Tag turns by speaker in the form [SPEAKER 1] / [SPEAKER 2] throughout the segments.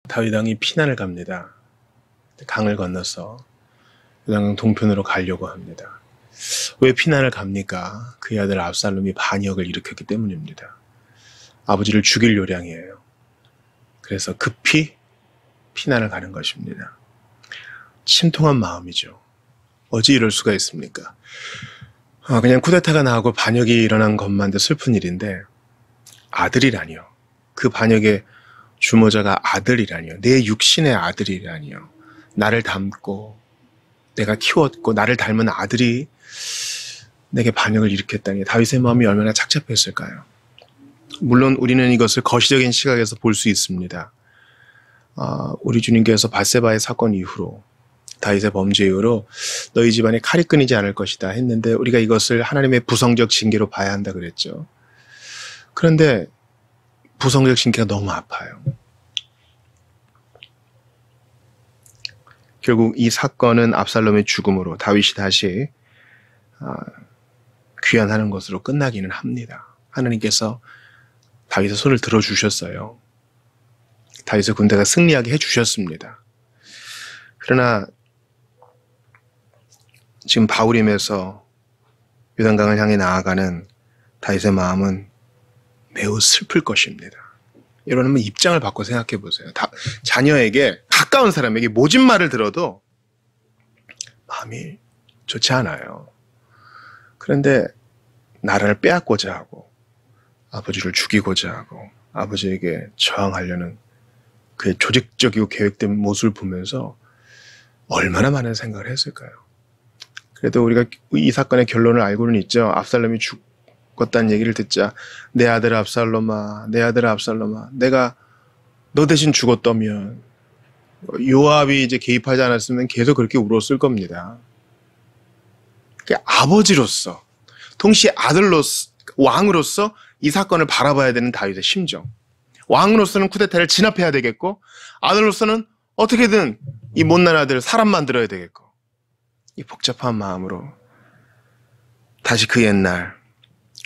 [SPEAKER 1] 다윗 왕이 피난을 갑니다. 강을 건너서 요단강 동편으로 가려고 합니다. 왜 피난을 갑니까? 그의 아들 압살롬이 반역을 일으켰기 때문입니다. 아버지를 죽일 요량이에요. 그래서 급히 피난을 가는 것입니다. 침통한 마음이죠. 어찌 이럴 수가 있습니까? 그냥 쿠데타가 나고 반역이 일어난 것만도 슬픈 일인데 아들이라니요. 그 반역의 주모자가 아들이라니요. 내 육신의 아들이라니요. 나를 닮고 내가 키웠고 나를 닮은 아들이 내게 반역을 일으켰다니 다윗의 마음이 얼마나 착잡했을까요? 물론 우리는 이것을 거시적인 시각에서 볼 수 있습니다. 우리 주님께서 밧세바의 사건 이후로 다윗의 범죄 이후로 너희 집안에 칼이 끊이지 않을 것이다 했는데 우리가 이것을 하나님의 부성적 징계로 봐야 한다 그랬죠. 그런데 부성적 징계가 너무 아파요. 결국 이 사건은 압살롬의 죽음으로 다윗이 다시 귀환하는 것으로 끝나기는 합니다. 하나님께서 다윗의 손을 들어주셨어요. 다윗의 군대가 승리하게 해주셨습니다. 그러나 지금 바후림에서 요단강을 향해 나아가는 다윗의 마음은 매우 슬플 것입니다. 여러분 한번 입장을 바꿔 생각해 보세요. 자녀에게 가까운 사람에게 모진 말을 들어도 마음이 좋지 않아요. 그런데 나라를 빼앗고자 하고 아버지를 죽이고자 하고 아버지에게 저항하려는 그의 조직적이고 계획된 모습을 보면서 얼마나 많은 생각을 했을까요? 그래도 우리가 이 사건의 결론을 알고는 있죠. 압살롬이 죽었다는 얘기를 듣자 내 아들 압살롬아, 내 아들 압살롬아, 내가 너 대신 죽었다면 요압이 이제 개입하지 않았으면 계속 그렇게 울었을 겁니다. 아버지로서, 동시에 아들로서, 왕으로서 이 사건을 바라봐야 되는 다윗의 심정. 왕으로서는 쿠데타를 진압해야 되겠고 아들로서는 어떻게든 이 못난 아들 사람 만들어야 되겠고 이 복잡한 마음으로 다시 그 옛날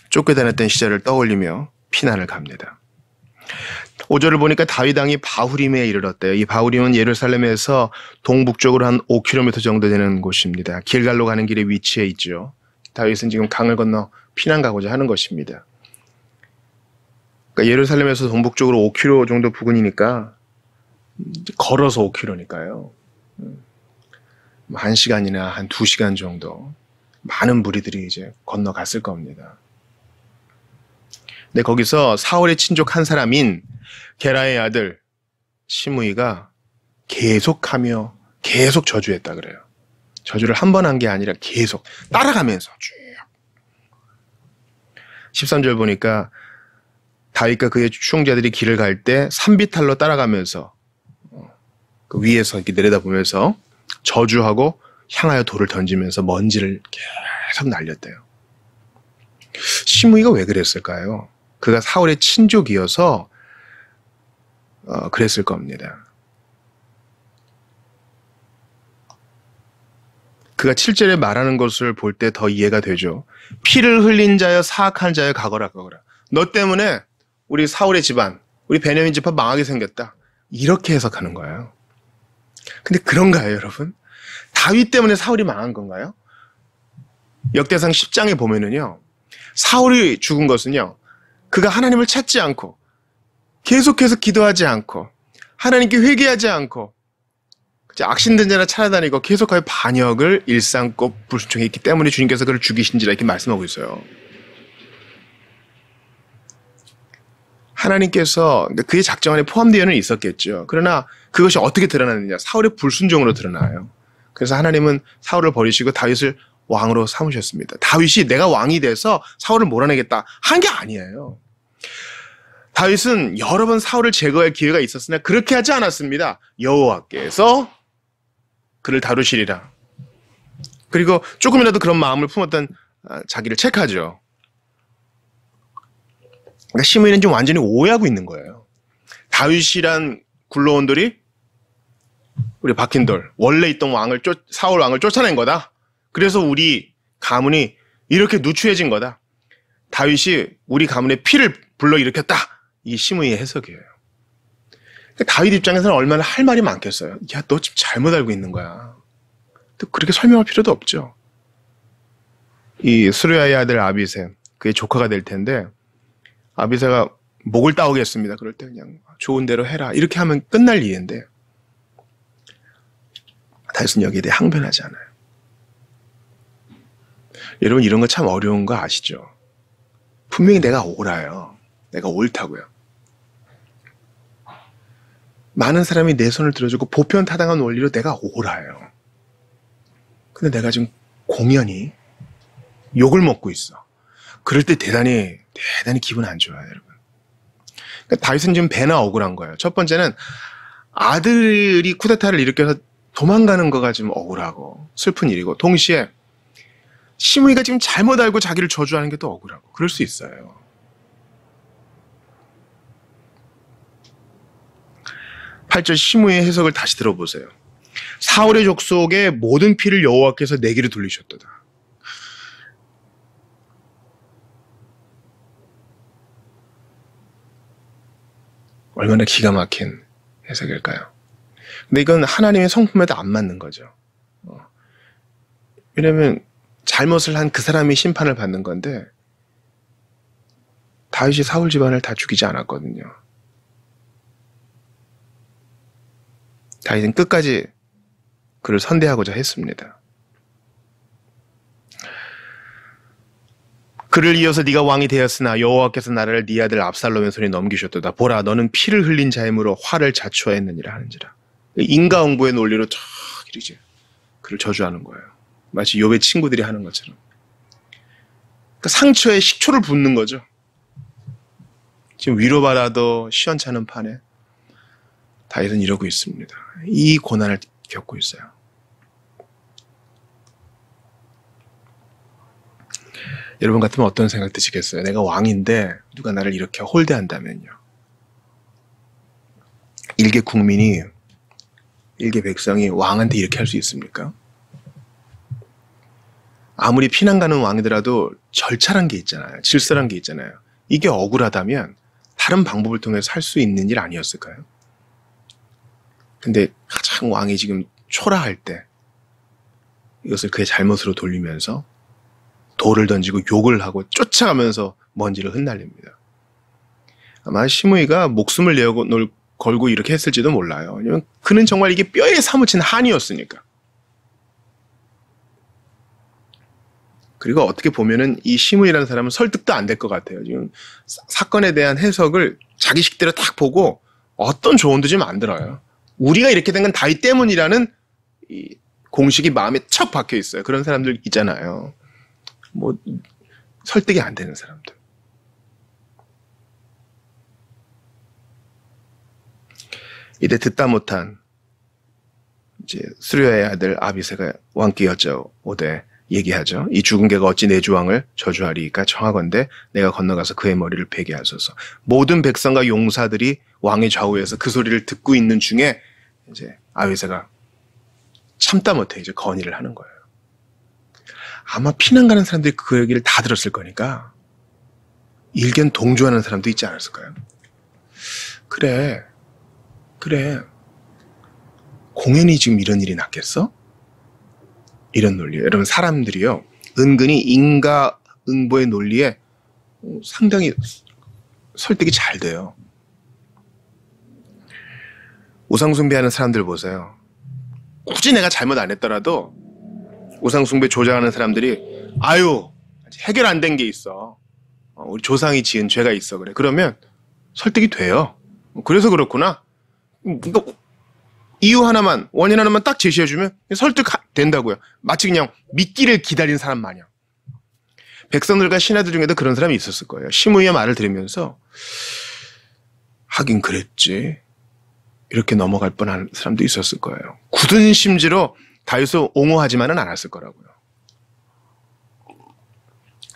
[SPEAKER 1] 쫓겨다녔던 시절을 떠올리며 피난을 갑니다. 5절을 보니까 다윗 왕이 바후림에 이르렀대요. 이 바후림은 예루살렘에서 동북쪽으로 한 5km 정도 되는 곳입니다. 길갈로 가는 길에 위치해 있죠. 다윗은 지금 강을 건너 피난 가고자 하는 것입니다. 그러니까 예루살렘에서 동북쪽으로 5km 정도 부근이니까 걸어서 5km니까요. 1시간이나 한 2시간 정도 많은 무리들이 이제 건너갔을 겁니다. 근데 거기서 사울의 친족 한 사람인 게라의 아들 시므이가 계속하며 계속 저주했다 그래요. 저주를 한 번 한 게 아니라 계속 따라가면서 쭉. 13절 보니까 다윗과 그의 추종자들이 길을 갈 때 산비탈로 따라가면서 그 위에서 이렇게 내려다보면서 저주하고 향하여 돌을 던지면서 먼지를 계속 날렸대요. 시므이가 왜 그랬을까요? 그가 사울의 친족이어서 그랬을 겁니다. 그가 7절에 말하는 것을 볼 때 더 이해가 되죠. 피를 흘린 자여 사악한 자여 가거라. 너 때문에 우리 사울의 집안, 우리 베냐민 집안 망하게 생겼다. 이렇게 해석하는 거예요. 근데 그런가요, 여러분? 다윗 때문에 사울이 망한 건가요? 역대상 10장에 보면은요, 사울이 죽은 것은요, 그가 하나님을 찾지 않고, 계속해서 기도하지 않고, 하나님께 회개하지 않고, 악신된 자나 찾아다니고 계속하여 반역을 일삼고 불순종했기 때문에 주님께서 그를 죽이신지라 이렇게 말씀하고 있어요. 하나님께서 그의 작정 안에 포함되어는 있었겠죠. 그러나 그것이 어떻게 드러나느냐? 사울의 불순종으로 드러나요. 그래서 하나님은 사울을 버리시고 다윗을 왕으로 삼으셨습니다. 다윗이 내가 왕이 돼서 사울을 몰아내겠다 한 게 아니에요. 다윗은 여러 번 사울을 제거할 기회가 있었으나 그렇게 하지 않았습니다. 여호와께서 그를 다루시리라. 그리고 조금이라도 그런 마음을 품었던 자기를 책하죠. 그러니까 시므이는 좀 완전히 오해하고 있는 거예요. 다윗이란 굴러온돌이 우리 박힌돌, 원래 있던 사울 왕을 쫓아낸 거다. 그래서 우리 가문이 이렇게 누추해진 거다. 다윗이 우리 가문의 피를 불러일으켰다. 이 시므이의 해석이에요. 다윗 입장에서는 얼마나 할 말이 많겠어요. 야, 너 지금 잘못 알고 있는 거야. 또 그렇게 설명할 필요도 없죠. 이 스루야의 아들 아비새, 그의 조카가 될 텐데, 아비새가 목을 따오겠습니다. 그럴 때 그냥 좋은 대로 해라. 이렇게 하면 끝날 일인데, 다윗은 여기에 대해 항변하지 않아요. 여러분, 이런 거 참 어려운 거 아시죠? 분명히 내가 옳아요. 내가 옳다고요. 많은 사람이 내 손을 들어주고 보편타당한 원리로 내가 옳아요. 근데 내가 지금 공연히 욕을 먹고 있어. 그럴 때 대단히 기분 안 좋아요, 여러분. 그러니까 다윗은 지금 배나 억울한 거예요. 첫 번째는 아들이 쿠데타를 일으켜서 도망가는 거가 지금 억울하고 슬픈 일이고, 동시에 시므이가 지금 잘못 알고 자기를 저주하는 게 또 억울하고, 그럴 수 있어요. 8절 시므이의 해석을 다시 들어보세요. 사울의 족속의 모든 피를 여호와께서 내게로 돌리셨도다. 얼마나 기가 막힌 해석일까요? 근데 이건 하나님의 성품에도 안 맞는 거죠. 왜냐하면 잘못을 한 그 사람이 심판을 받는 건데, 다윗이 사울 집안을 다 죽이지 않았거든요. 다윗은 끝까지 그를 선대하고자 했습니다. 그를 이어서 네가 왕이 되었으나 여호와께서 나라를 네 아들 압살롬의 손에 넘기셨도다. 보라, 너는 피를 흘린 자이므로 화를 자초하였느니라 하는지라. 인과응보의 논리로 쫙 이렇게 그를 저주하는 거예요. 마치 욥의 친구들이 하는 것처럼. 그러니까 상처에 식초를 붓는 거죠. 지금 위로받아도 시원찮은 판에 다윗은 이러고 있습니다. 이 고난을 겪고 있어요. 여러분 같으면 어떤 생각 드시겠어요? 내가 왕인데 누가 나를 이렇게 홀대한다면요. 일개 국민이, 일개 백성이 왕한테 이렇게 할 수 있습니까? 아무리 피난 가는 왕이더라도 절차란 게 있잖아요. 질서란 게 있잖아요. 이게 억울하다면 다른 방법을 통해서 할 수 있는 일 아니었을까요? 근데 가장 왕이 지금 초라할 때 이것을 그의 잘못으로 돌리면서 돌을 던지고 욕을 하고 쫓아가면서 먼지를 흩날립니다. 아마 시므이가 목숨을 걸고 이렇게 했을지도 몰라요. 왜냐면 그는 정말 이게 뼈에 사무친 한이었으니까. 그리고 어떻게 보면은 이 시므이라는 사람은 설득도 안 될 것 같아요. 지금 사건에 대한 해석을 자기 식대로 딱 보고 어떤 조언도 지금 안 들어요. 우리가 이렇게 된 건 다윗 때문이라는 이 공식이 마음에 척 박혀 있어요. 그런 사람들 있잖아요. 뭐 설득이 안 되는 사람들. 이때 듣다 못한 이제 스루야의 아들 아비새가 왕께 여쭤오되 얘기하죠. 이 죽은 개가 어찌 내 주왕을 저주하리이까? 청하건대 내가 건너가서 그의 머리를 베게 하소서. 모든 백성과 용사들이 왕의 좌우에서 그 소리를 듣고 있는 중에 이제 아비새가 참다 못해 이제 건의를 하는 거예요. 아마 피난 가는 사람들이 그 얘기를 다 들었을 거니까 일견 동조하는 사람도 있지 않았을까요? 그래. 공연히 지금 이런 일이 났겠어? 이런 논리예요. 여러분, 사람들이요, 은근히 인과응보의 논리에 상당히 설득이 잘 돼요. 우상숭배하는 사람들 보세요. 굳이 내가 잘못 안 했더라도 우상숭배 조장하는 사람들이 아유, 해결 안 된 게 있어. 우리 조상이 지은 죄가 있어. 그래. 그러면 설득이 돼요. 그래서 그렇구나. 이유 하나만, 원인 하나만 딱 제시해주면 설득된다고요. 마치 그냥 미끼를 기다린 사람 마냥. 백성들과 신하들 중에도 그런 사람이 있었을 거예요. 시므이의 말을 들으면서 하긴 그랬지. 이렇게 넘어갈 뻔한 사람도 있었을 거예요. 굳은 심지로 다윗을 옹호하지만은 않았을 거라고요.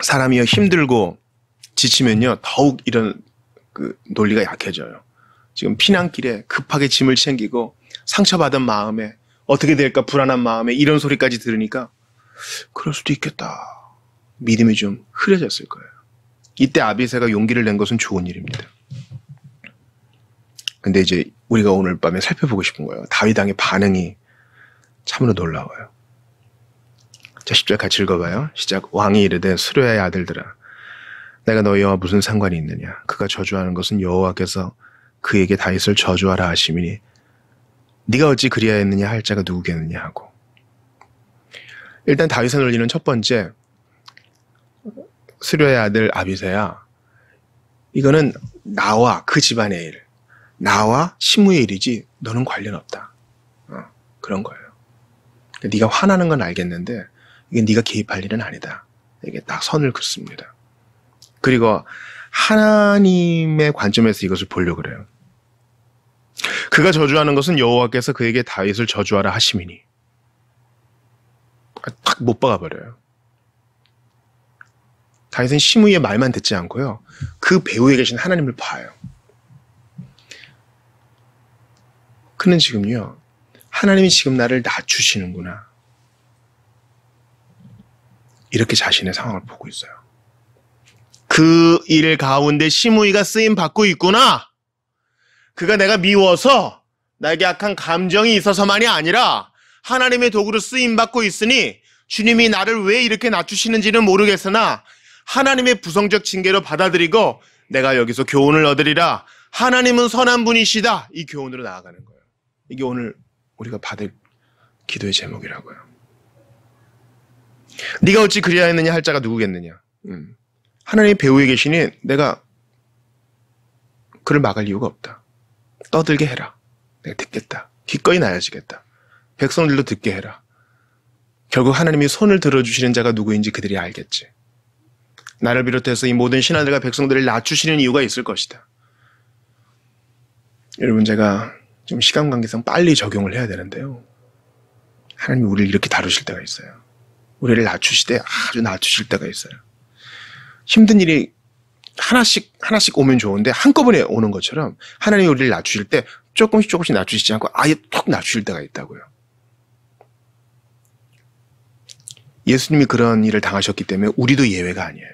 [SPEAKER 1] 사람이요, 힘들고 지치면요, 더욱 이런 그 논리가 약해져요. 지금 피난길에 급하게 짐을 챙기고 상처받은 마음에 어떻게 될까 불안한 마음에 이런 소리까지 들으니까 그럴 수도 있겠다. 믿음이 좀 흐려졌을 거예요. 이때 아비새가 용기를 낸 것은 좋은 일입니다. 근데 이제 우리가 오늘 밤에 살펴보고 싶은 거예요. 다윗 왕의 반응이 참으로 놀라워요. 자, 10절 같이 읽어봐요. 시작. 왕이 이르되 수르야의 아들들아, 내가 너희와 무슨 상관이 있느냐? 그가 저주하는 것은 여호와께서 그에게 다윗을 저주하라 하심이니 네가 어찌 그리하였느냐 할 자가 누구겠느냐 하고. 일단 다윗을 놀리는 첫 번째, 수르야의 아들 아비새야, 이거는 나와 그 집안의 일, 나와 시므의 일이지 너는 관련 없다. 그런 거예요. 네가 화나는 건 알겠는데 이게 네가 개입할 일은 아니다. 이게 딱 선을 긋습니다. 그리고 하나님의 관점에서 이것을 보려고 그래요. 그가 저주하는 것은 여호와께서 그에게 다윗을 저주하라 하심이니. 딱 못 박아버려요. 다윗은 시므이의 말만 듣지 않고요, 그 배후에 계신 하나님을 봐요. 그는 지금요, 하나님이 지금 나를 낮추시는구나, 이렇게 자신의 상황을 보고 있어요. 그 일 가운데 시므이가 쓰임 받고 있구나. 그가 내가 미워서 나에게 악한 감정이 있어서만이 아니라 하나님의 도구로 쓰임 받고 있으니 주님이 나를 왜 이렇게 낮추시는지는 모르겠으나 하나님의 부성적 징계로 받아들이고 내가 여기서 교훈을 얻으리라. 하나님은 선한 분이시다. 이 교훈으로 나아가는 거예요. 이게 오늘 우리가 받을 기도의 제목이라고요. 네가 어찌 그리하였느냐 할 자가 누구겠느냐. 하나님의 배후에 계시니 내가 그를 막을 이유가 없다. 떠들게 해라. 내가 듣겠다. 기꺼이 나아지겠다. 백성들도 듣게 해라. 결국 하나님이 손을 들어주시는 자가 누구인지 그들이 알겠지. 나를 비롯해서 이 모든 신하들과 백성들을 낮추시는 이유가 있을 것이다. 여러분, 제가 좀 시간 관계상 빨리 적용을 해야 되는데요, 하나님이 우리를 이렇게 다루실 때가 있어요. 우리를 낮추실 때 아주 낮추실 때가 있어요. 힘든 일이 하나씩 오면 좋은데 한꺼번에 오는 것처럼 하나님이 우리를 낮추실 때 조금씩 낮추시지 않고 아예 툭 낮추실 때가 있다고요. 예수님이 그런 일을 당하셨기 때문에 우리도 예외가 아니에요.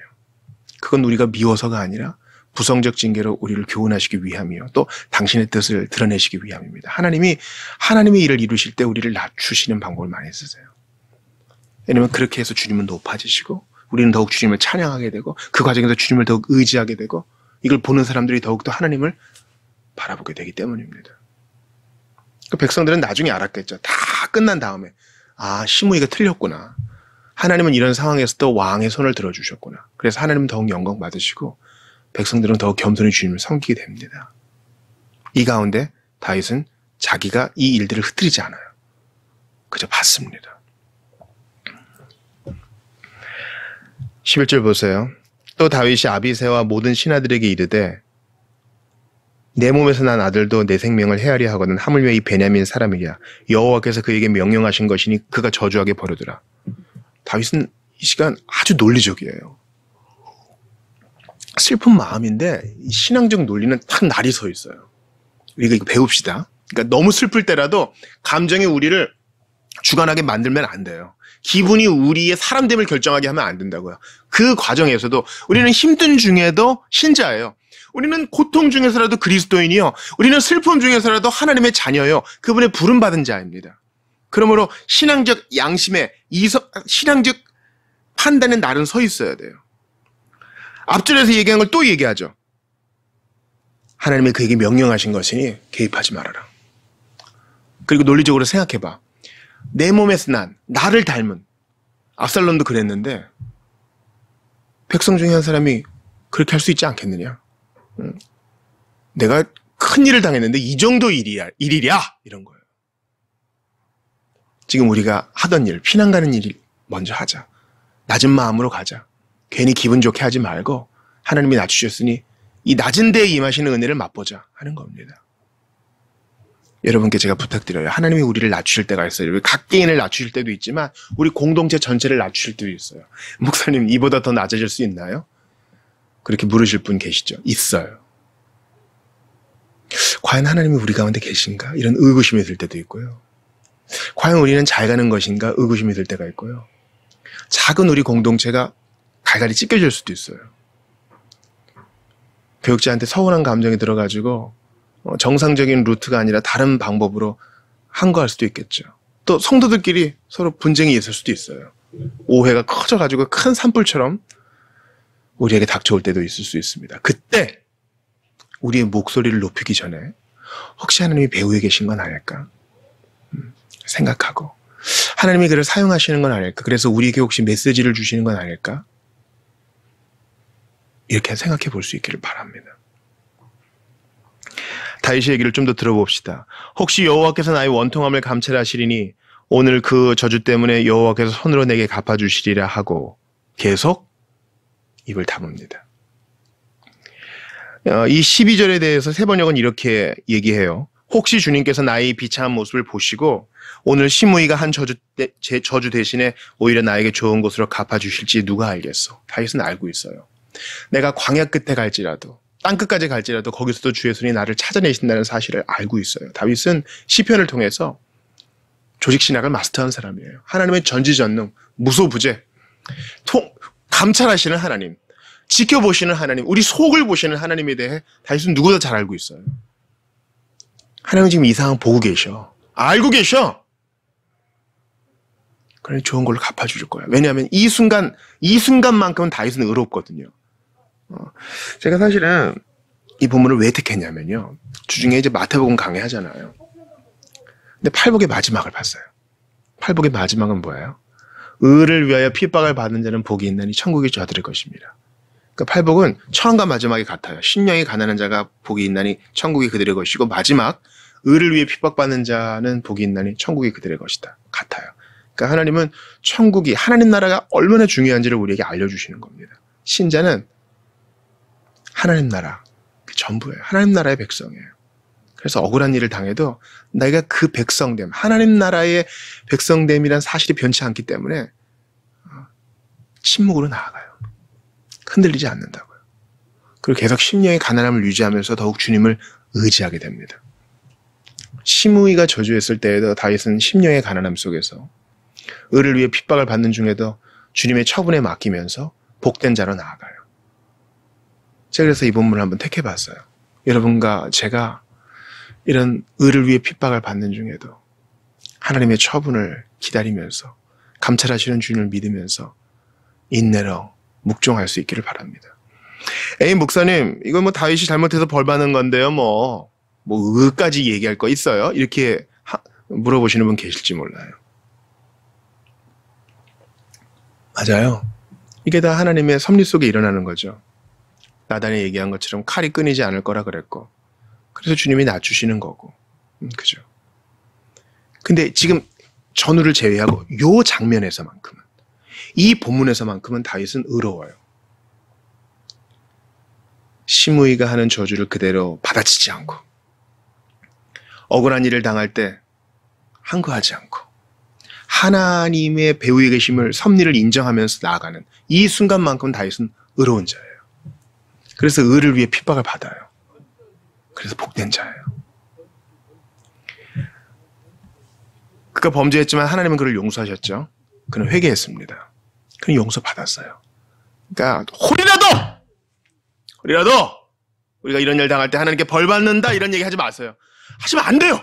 [SPEAKER 1] 그건 우리가 미워서가 아니라 부성적 징계로 우리를 교훈하시기 위함이요, 또 당신의 뜻을 드러내시기 위함입니다. 하나님이 하나님의 일을 이루실 때 우리를 낮추시는 방법을 많이 쓰세요. 왜냐하면 그렇게 해서 주님은 높아지시고 우리는 더욱 주님을 찬양하게 되고 그 과정에서 주님을 더욱 의지하게 되고 이걸 보는 사람들이 더욱더 하나님을 바라보게 되기 때문입니다. 그 백성들은 나중에 알았겠죠. 다 끝난 다음에 아, 시므이가 틀렸구나. 하나님은 이런 상황에서도 왕의 손을 들어주셨구나. 그래서 하나님은 더욱 영광 받으시고 백성들은 더욱 겸손히 주님을 섬기게 됩니다. 이 가운데 다윗은 자기가 이 일들을 흩뜨리지 않아요. 그저 받습니다. 11절 보세요. 또 다윗이 아비새와 모든 신하들에게 이르되 내 몸에서 난 아들도 내 생명을 헤아려 하거든 하물며 이 베냐민 사람이야. 여호와께서 그에게 명령하신 것이니 그가 저주하게 버려두라. 다윗은 이 시간 아주 논리적이에요. 슬픈 마음인데 이 신앙적 논리는 딱 날이 서 있어요. 우리가 이거 배웁시다. 그러니까 너무 슬플 때라도 감정이 우리를 주관하게 만들면 안 돼요. 기분이 우리의 사람됨을 결정하게 하면 안 된다고요. 그 과정에서도 우리는 힘든 중에도 신자예요. 우리는 고통 중에서라도 그리스도인이요. 우리는 슬픔 중에서라도 하나님의 자녀요. 그분의 부름받은 자입니다. 그러므로 신앙적 양심에 신앙적 판단의 날은 서 있어야 돼요. 앞줄에서 얘기한 걸 또 얘기하죠. 하나님이 그에게 명령하신 것이니 개입하지 말아라. 그리고 논리적으로 생각해봐. 내 몸에서 난 나를 닮은 압살롬도 그랬는데 백성 중에 한 사람이 그렇게 할 수 있지 않겠느냐. 내가 큰 일을 당했는데 이 정도 일이랴 이런 거예요. 지금 우리가 하던 일, 피난 가는 일 먼저 하자. 낮은 마음으로 가자. 괜히 기분 좋게 하지 말고 하나님이 낮추셨으니 이 낮은 데에 임하시는 은혜를 맛보자 하는 겁니다. 여러분께 제가 부탁드려요. 하나님이 우리를 낮추실 때가 있어요. 각 개인을 낮추실 때도 있지만 우리 공동체 전체를 낮추실 때도 있어요. 목사님, 이보다 더 낮아질 수 있나요? 그렇게 물으실 분 계시죠? 있어요. 과연 하나님이 우리 가운데 계신가? 이런 의구심이 들 때도 있고요. 과연 우리는 잘 가는 것인가? 의구심이 들 때가 있고요. 작은 우리 공동체가 갈갈이 찢겨질 수도 있어요. 교육자한테 서운한 감정이 들어가지고 정상적인 루트가 아니라 다른 방법으로 항거할 수도 있겠죠. 또 성도들끼리 서로 분쟁이 있을 수도 있어요. 오해가 커져가지고 큰 산불처럼 우리에게 닥쳐올 때도 있을 수 있습니다. 그때 우리의 목소리를 높이기 전에 혹시 하나님이 배후에 계신 건 아닐까 생각하고, 하나님이 그를 사용하시는 건 아닐까, 그래서 우리에게 혹시 메시지를 주시는 건 아닐까, 이렇게 생각해 볼 수 있기를 바랍니다. 다윗의 얘기를 좀 더 들어봅시다. 혹시 여호와께서 나의 원통함을 감찰하시리니 오늘 그 저주 때문에 여호와께서 손으로 내게 갚아주시리라 하고 계속 입을 다뭅니다. 이 12절에 대해서 세번역은 이렇게 얘기해요. 혹시 주님께서 나의 비참한 모습을 보시고 오늘 시므이가 한 제 저주 대신에 오히려 나에게 좋은 곳으로 갚아주실지 누가 알겠어. 다윗은 알고 있어요. 내가 광야 끝에 갈지라도, 땅끝까지 갈지라도 거기서도 주의 손이 나를 찾아내신다는 사실을 알고 있어요. 다윗은 시편을 통해서 조직신학을 마스터한 사람이에요. 하나님의 전지전능, 무소부재, 감찰하시는 하나님, 지켜보시는 하나님, 우리 속을 보시는 하나님에 대해 다윗은 누구보다 잘 알고 있어요. 하나님은 지금 이 상황 보고 계셔. 알고 계셔. 그러니 좋은 걸로 갚아주실 거야. 왜냐하면 이 순간만큼은 다윗은 의롭거든요. 제가 사실은 이 본문을 왜 택했냐면요. 주중에 이제 마태복음 강의하잖아요. 근데 팔복의 마지막을 봤어요. 팔복의 마지막은 뭐예요? 의를 위하여 핍박을 받는 자는 복이 있나니 천국이 저들의 것입니다. 그러니까 팔복은 처음과 마지막이 같아요. 심령이 가난한 자가 복이 있나니 천국이 그들의 것이고, 마지막 의를 위해 핍박받는 자는 복이 있나니 천국이 그들의 것이다. 같아요. 그러니까 하나님은 천국이, 하나님 나라가 얼마나 중요한지를 우리에게 알려주시는 겁니다. 신자는 하나님 나라 그 전부예요. 하나님 나라의 백성이에요. 그래서 억울한 일을 당해도 내가 그 백성됨, 하나님 나라의 백성됨이란 사실이 변치 않기 때문에 침묵으로 나아가요. 흔들리지 않는다고요. 그리고 계속 심령의 가난함을 유지하면서 더욱 주님을 의지하게 됩니다. 시므이가 저주했을 때에도 다윗은 심령의 가난함 속에서 의를 위해 핍박을 받는 중에도 주님의 처분에 맡기면서 복된 자로 나아가요. 제가 그래서 이 본문을 한번 택해봤어요. 여러분과 제가 이런 의를 위해 핍박을 받는 중에도 하나님의 처분을 기다리면서 감찰하시는 주님을 믿으면서 인내로 묵종할 수 있기를 바랍니다. 에이 목사님, 이건 뭐 다윗이 잘못해서 벌 받는 건데요, 뭐 의까지 얘기할 거 있어요? 이렇게 물어보시는 분 계실지 몰라요. 맞아요. 이게 다 하나님의 섭리 속에 일어나는 거죠. 나단이 얘기한 것처럼 칼이 끊이지 않을 거라 그랬고, 그래서 주님이 낮추시는 거고, 그죠. 근데 지금 전후를 제외하고 요 장면에서만큼은, 이 본문에서만큼은 다윗은 의로워요. 시므이가 하는 저주를 그대로 받아치지 않고, 억울한 일을 당할 때 항거하지 않고, 하나님의 배후에 계심을, 섭리를 인정하면서 나아가는 이 순간만큼은 다윗은 의로운 자예요. 그래서 의를 위해 핍박을 받아요. 그래서 복된 자예요. 그가 범죄했지만 하나님은 그를 용서하셨죠. 그는 회개했습니다. 그는 용서받았어요. 그러니까 홀이라도 우리가 이런 일 당할 때 하나님께 벌 받는다 이런 얘기 하지 마세요. 하시면 안 돼요.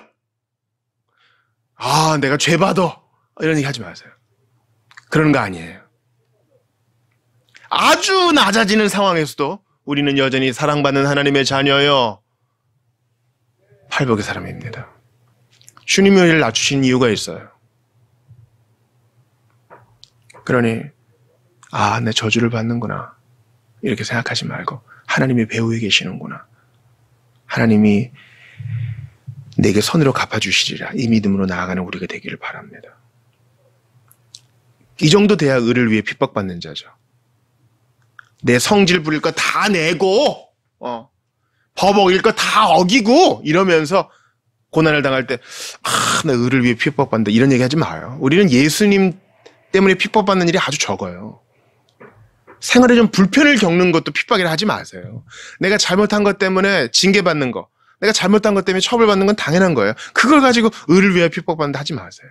[SPEAKER 1] 아, 내가 죄 받아 이런 얘기 하지 마세요. 그런 거 아니에요. 아주 낮아지는 상황에서도 우리는 여전히 사랑받는 하나님의 자녀요. 팔복의 사람입니다. 주님이 우리를 낮추신 이유가 있어요. 그러니 내 저주를 받는구나 이렇게 생각하지 말고 하나님이 배후에 계시는구나, 하나님이 내게 선으로 갚아주시리라, 이 믿음으로 나아가는 우리가 되기를 바랍니다. 이 정도 돼야 의를 위해 핍박받는 자죠. 내 성질 부릴 거 다 내고 법 어길 거 다 어기고 이러면서 고난을 당할 때 나 의를 위해 핍박받는다 이런 얘기 하지 마요. 우리는 예수님 때문에 핍박받는 일이 아주 적어요. 생활에 좀 불편을 겪는 것도 핍박이라 하지 마세요. 내가 잘못한 것 때문에 징계받는 거, 내가 잘못한 것 때문에 처벌받는 건 당연한 거예요. 그걸 가지고 의를 위해 핍박받는다 하지 마세요.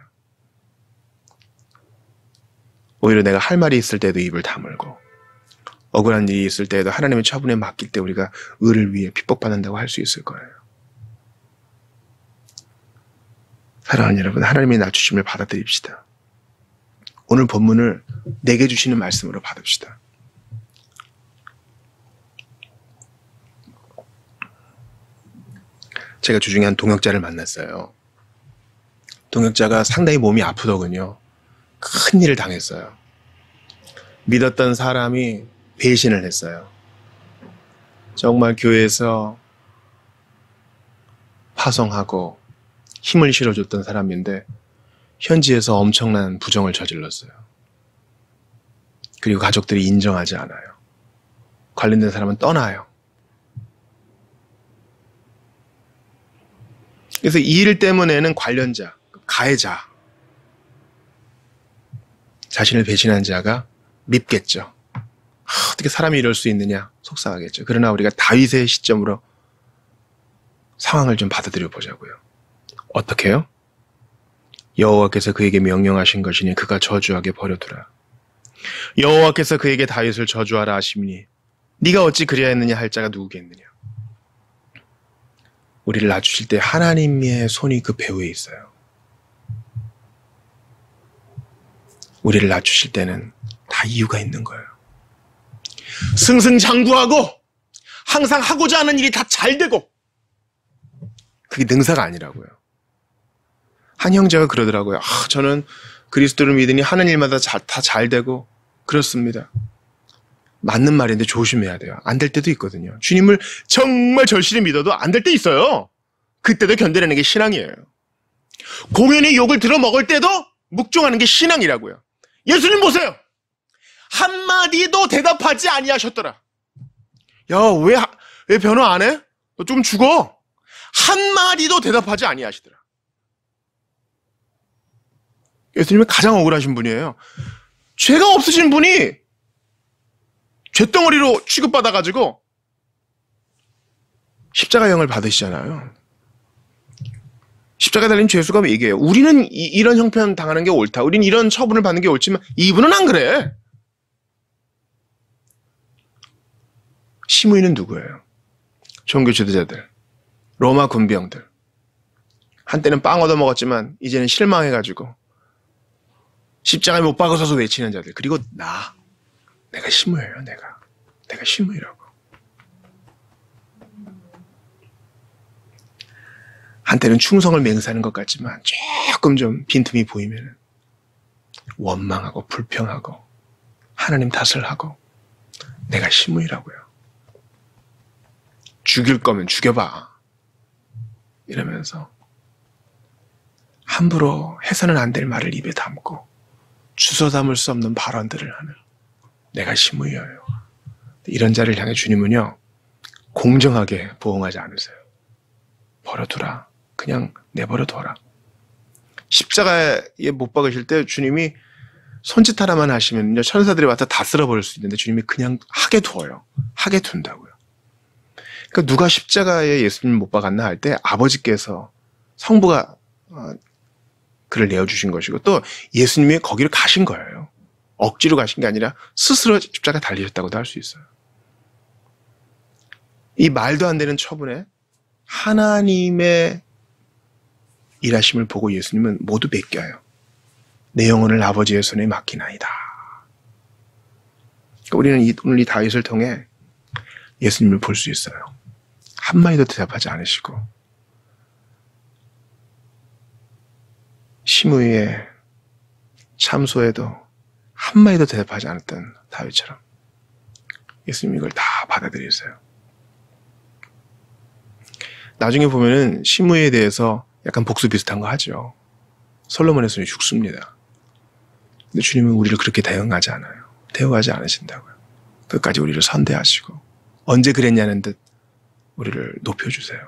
[SPEAKER 1] 오히려 내가 할 말이 있을 때도 입을 다물고, 억울한 일이 있을 때에도 하나님의 처분에 맡길 때 우리가 의를 위해 핍박받는다고 할 수 있을 거예요. 사랑하는 여러분, 하나님의 낮추심을 받아들입시다. 오늘 본문을 내게 주시는 말씀으로 받읍시다. 제가 주중에 한 동역자를 만났어요. 동역자가 상당히 몸이 아프더군요. 큰 일을 당했어요. 믿었던 사람이 배신을 했어요. 정말 교회에서 파송하고 힘을 실어줬던 사람인데 현지에서 엄청난 부정을 저질렀어요. 그리고 가족들이 인정하지 않아요. 관련된 사람은 떠나요. 그래서 이 일 때문에는 관련자, 가해자, 자신을 배신한 자가 밉겠죠. 어떻게 사람이 이럴 수 있느냐 속상하겠죠. 그러나 우리가 다윗의 시점으로 상황을 좀 받아들여 보자고요. 어떻게 해요? 여호와께서 그에게 명령하신 것이니 그가 저주하게 버려두라. 여호와께서 그에게 다윗을 저주하라 하시니 네가 어찌 그리하였느냐 할 자가 누구겠느냐. 우리를 낮추실 때 하나님의 손이 그 배후에 있어요. 우리를 낮추실 때는 다 이유가 있는 거예요. 승승장구하고 항상 하고자 하는 일이 다 잘 되고 그게 능사가 아니라고요. 한 형제가 그러더라고요. 저는 그리스도를 믿으니 하는 일마다 다 잘 되고 그렇습니다. 맞는 말인데 조심해야 돼요. 안 될 때도 있거든요. 주님을 정말 절실히 믿어도 안 될 때 있어요. 그때도 견뎌내는 게 신앙이에요. 공연히 욕을 들어먹을 때도 묵종하는 게 신앙이라고요. 예수님 보세요. 한마디도 대답하지 아니하셨더라. 야, 왜 변호 안 해? 너 좀 죽어. 한마디도 대답하지 아니하시더라. 예수님은 가장 억울하신 분이에요. 죄가 없으신 분이 죄덩어리로 취급받아가지고 십자가형을 받으시잖아요. 십자가에 달린 죄수가 얘기해요. 우리는 이런 형편 당하는 게 옳다. 우리는 이런 처분을 받는 게 옳지만 이분은 안 그래. 시므이는 누구예요? 종교 지도자들, 로마 군병들. 한때는 빵 얻어먹었지만 이제는 실망해가지고 십자가에 못 박아서서 외치는 자들. 그리고 내가 시므예요. 내가 시므이라고. 한때는 충성을 맹세하는 것 같지만 조금 좀 빈틈이 보이면 원망하고 불평하고 하나님 탓을 하고 내가 시므이라고요. 죽일 거면 죽여봐. 이러면서 함부로 해서는 안 될 말을 입에 담고 주워 담을 수 없는 발언들을 하는 내가 시므이여요. 이런 자를 향해 주님은요. 공정하게 보응하지 않으세요. 버려두라. 그냥 내버려둬라. 십자가에 못 박으실 때 주님이 손짓 하나만 하시면요. 천사들이 와서 다 쓸어버릴 수 있는데 주님이 그냥 하게 둬요. 하게 둔다고요. 그러니까 누가 십자가에 예수님 못 박았나 할 때 아버지께서 성부가 그를 내어주신 것이고 또 예수님이 거기를 가신 거예요. 억지로 가신 게 아니라 스스로 십자가에 달리셨다고도 할 수 있어요. 이 말도 안 되는 처분에 하나님의 일하심을 보고 예수님은 모두 맡겨요. 내 영혼을 아버지의 손에 맡기나이다. 그러니까 우리는 오늘 이 다윗을 통해 예수님을 볼 수 있어요. 한마디도 대답하지 않으시고 시므이의 참소에도 한마디도 대답하지 않았던 다윗처럼 예수님이 이걸 다 받아들이세요. 나중에 보면은 시므이에 대해서 약간 복수 비슷한 거 하죠. 솔로몬의 손이 죽습니다. 근데 주님은 우리를 그렇게 대응하지 않아요. 대우하지 않으신다고요. 끝까지 우리를 선대하시고 언제 그랬냐는 듯 우리를 높여주세요.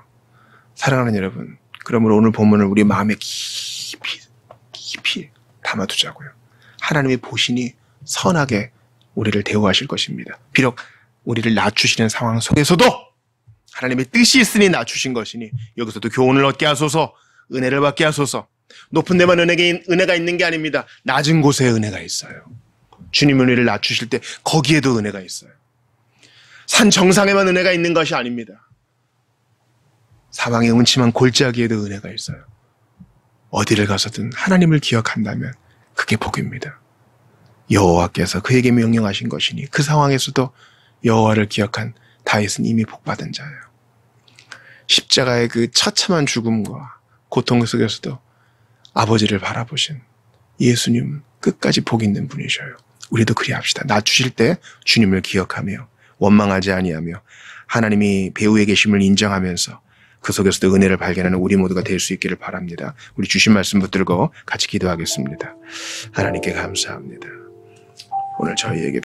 [SPEAKER 1] 사랑하는 여러분, 그러므로 오늘 본문을 우리 마음에 깊이 담아두자고요. 하나님의 보신이 선하게 우리를 대우하실 것입니다. 비록 우리를 낮추시는 상황 속에서도 하나님의 뜻이 있으니 낮추신 것이니 여기서도 교훈을 얻게 하소서, 은혜를 받게 하소서. 높은 데만 은혜가 있는 게 아닙니다. 낮은 곳에 은혜가 있어요. 주님은 우리를 낮추실 때 거기에도 은혜가 있어요. 산 정상에만 은혜가 있는 것이 아닙니다. 사방의 음침한 골짜기에도 은혜가 있어요. 어디를 가서든 하나님을 기억한다면 그게 복입니다. 여호와께서 그에게 명령하신 것이니 그 상황에서도 여호와를 기억한 다윗은 이미 복받은 자예요. 십자가의 그 처참한 죽음과 고통 속에서도 아버지를 바라보신 예수님 끝까지 복 있는 분이셔요. 우리도 그리합시다. 낮추실 때 주님을 기억하며 원망하지 아니하며 하나님이 배후에 계심을 인정하면서 그 속에서도 은혜를 발견하는 우리 모두가 될 수 있기를 바랍니다. 우리 주신 말씀 붙들고 같이 기도하겠습니다. 하나님께 감사합니다. 오늘 저희에게